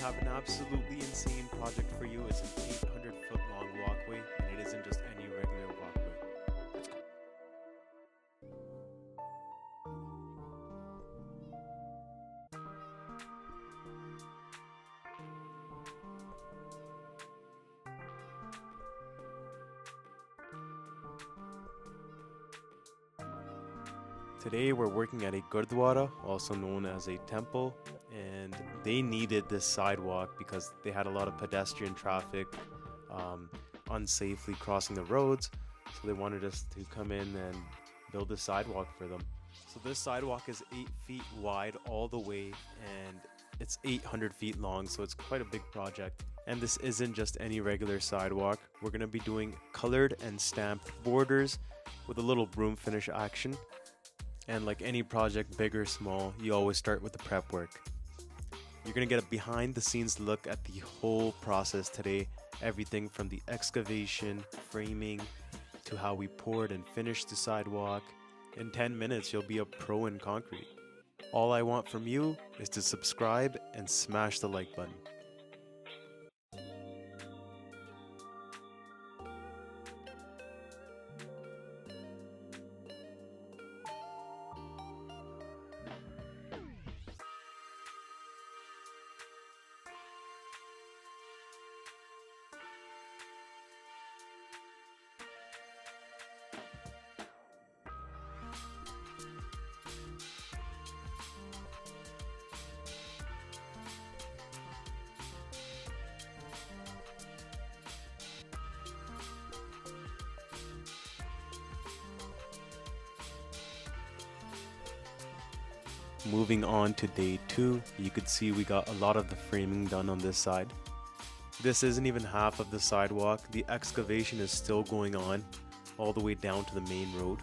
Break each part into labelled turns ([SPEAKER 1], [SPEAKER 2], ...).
[SPEAKER 1] have an absolutely insane project for you. It's an 800-foot long walkway, and it isn't just any regular walkway. Let's go. Today we're working at a Gurdwara, also known as a temple, and they needed this sidewalk because they had a lot of pedestrian traffic unsafely crossing the roads, so they wanted us to come in and build a sidewalk for them. So this sidewalk is 8 feet wide all the way, and it's 800 feet long, so it's quite a big project. And this isn't just any regular sidewalk. We're going to be doing colored and stamped borders with a little broom finish action. And like any project, big or small, you always start with the prep work. You're gonna get a behind the scenes look at the whole process today. Everything from the excavation, framing, to how we poured and finished the sidewalk. In 10 minutes, you'll be a pro in concrete. All I want from you is to subscribe and smash the like button. Moving on to day 2, you could see we got a lot of the framing done on this side. This isn't even half of the sidewalk. The excavation is still going on all the way down to the main road.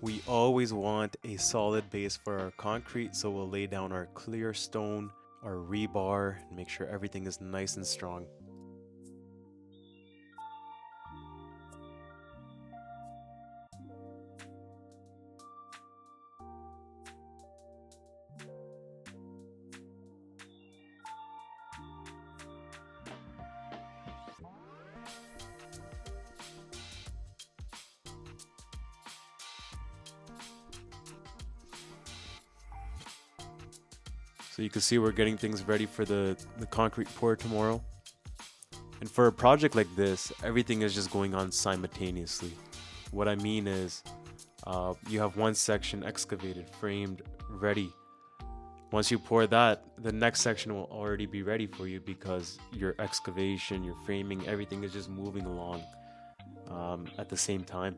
[SPEAKER 1] We always want a solid base for our concrete, so we'll lay down our clear stone, our rebar, and make sure everything is nice and strong. So you can see we're getting things ready for the concrete pour tomorrow. And for a project like this, everything is just going on simultaneously. What I mean is, you have one section excavated, framed, ready. Once you pour that, the next section will already be ready for you because your excavation, your framing, everything is just moving along at the same time.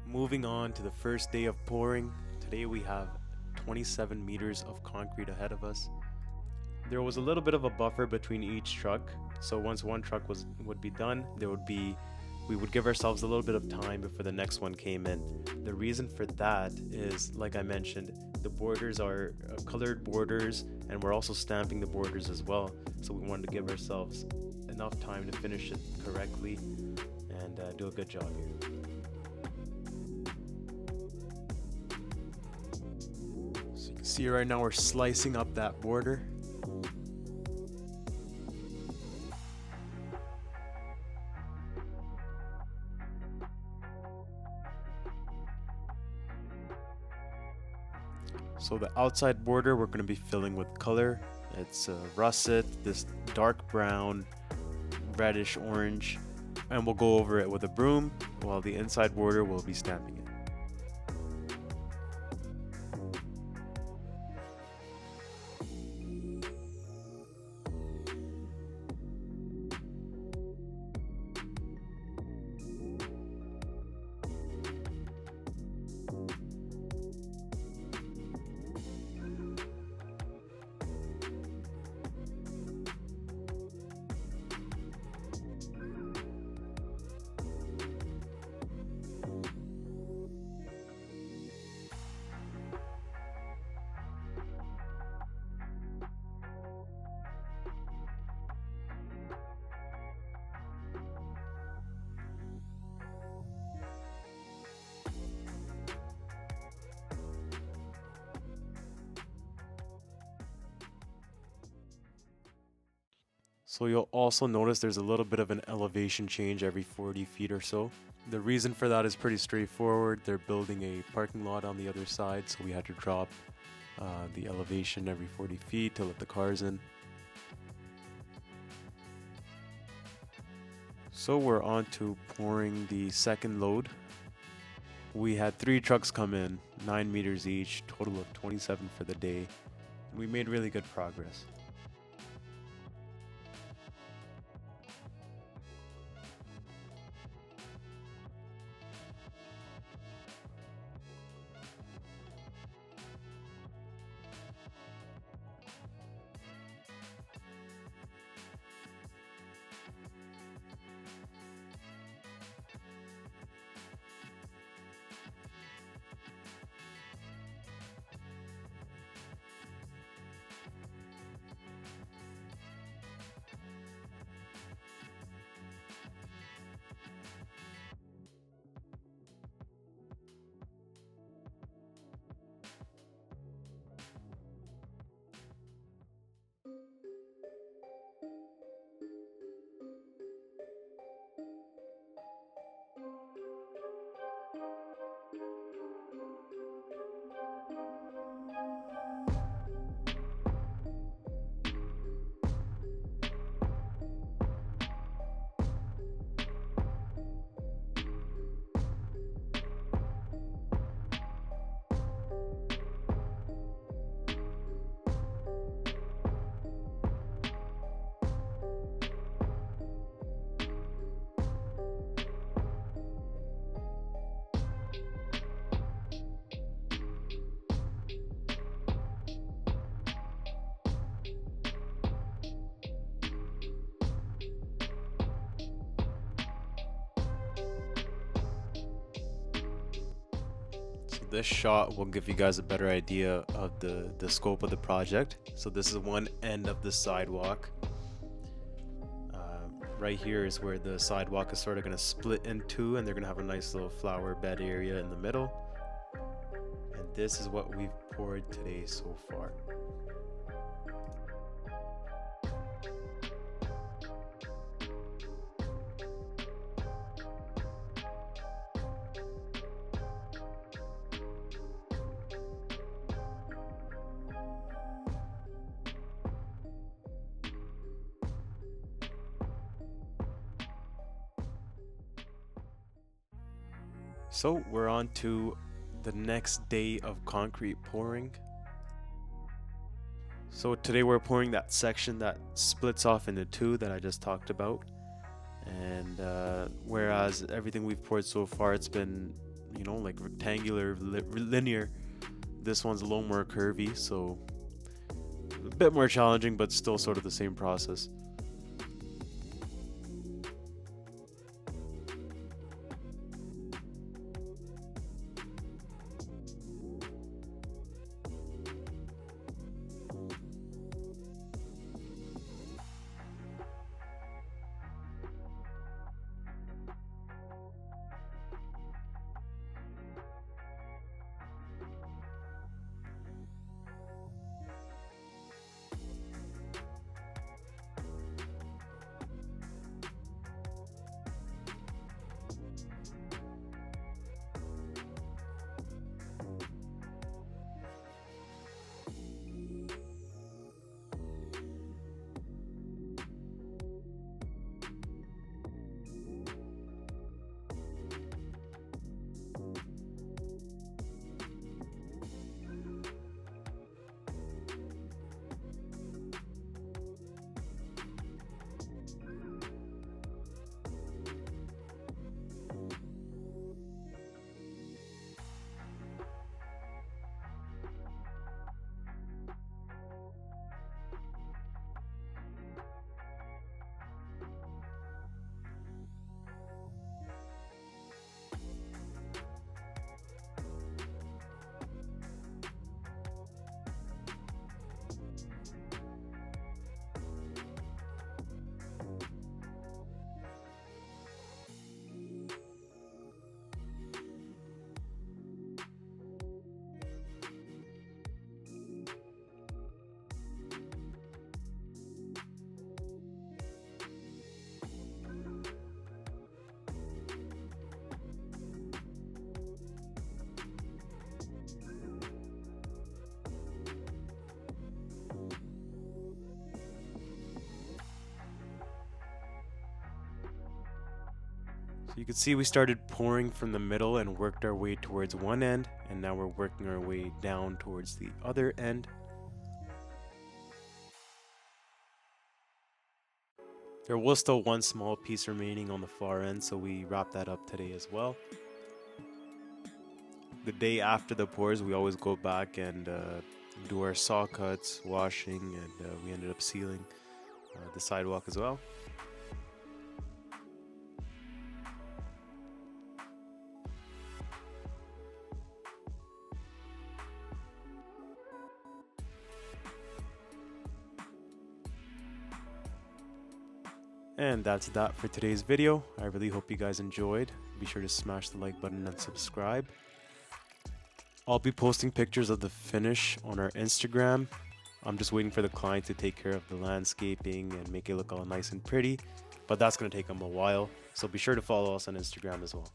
[SPEAKER 1] Moving on to the first day of pouring, today we have 27 meters of concrete ahead of us. There was a little bit of a buffer between each truck, so once one truck would be done, we would give ourselves a little bit of time before the next one came in. The reason for that is, like I mentioned, the borders are colored borders, and we're also stamping the borders as well, so we wanted to give ourselves enough time to finish it correctly and do a good job here. See, right now we're slicing up that border. So the outside border we're going to be filling with color. It's russet, this dark brown, reddish orange, and we'll go over it with a broom, while the inside border will be stamping it. So you'll also notice there's a little bit of an elevation change every 40 feet or so. The reason for that is pretty straightforward. They're building a parking lot on the other side, so we had to drop the elevation every 40 feet to let the cars in. So we're on to pouring the second load. We had 3 trucks come in, 9 meters each, total of 27 for the day. We made really good progress. So this shot will give you guys a better idea of the scope of the project. So this is one end of the sidewalk. Right here is where the sidewalk is sort of going to split in two, and they're going to have a nice little flower bed area in the middle. And this is what we've poured today so far. So we're on to the next day of concrete pouring. So today we're pouring that section that splits off into two that I just talked about. And whereas everything we've poured so far, it's been, like rectangular, linear. This one's a little more curvy, so a bit more challenging, but still sort of the same process. You can see we started pouring from the middle and worked our way towards one end, and now we're working our way down towards the other end. There was still one small piece remaining on the far end, so we wrapped that up today as well. The day after the pours, we always go back and do our saw cuts, washing, and we ended up sealing the sidewalk as well. And that's that for today's video. I really hope you guys enjoyed. Be sure to smash the like button and subscribe. I'll be posting pictures of the finish on our Instagram. I'm just waiting for the client to take care of the landscaping and make it look all nice and pretty, but that's going to take them a while. So be sure to follow us on Instagram as well.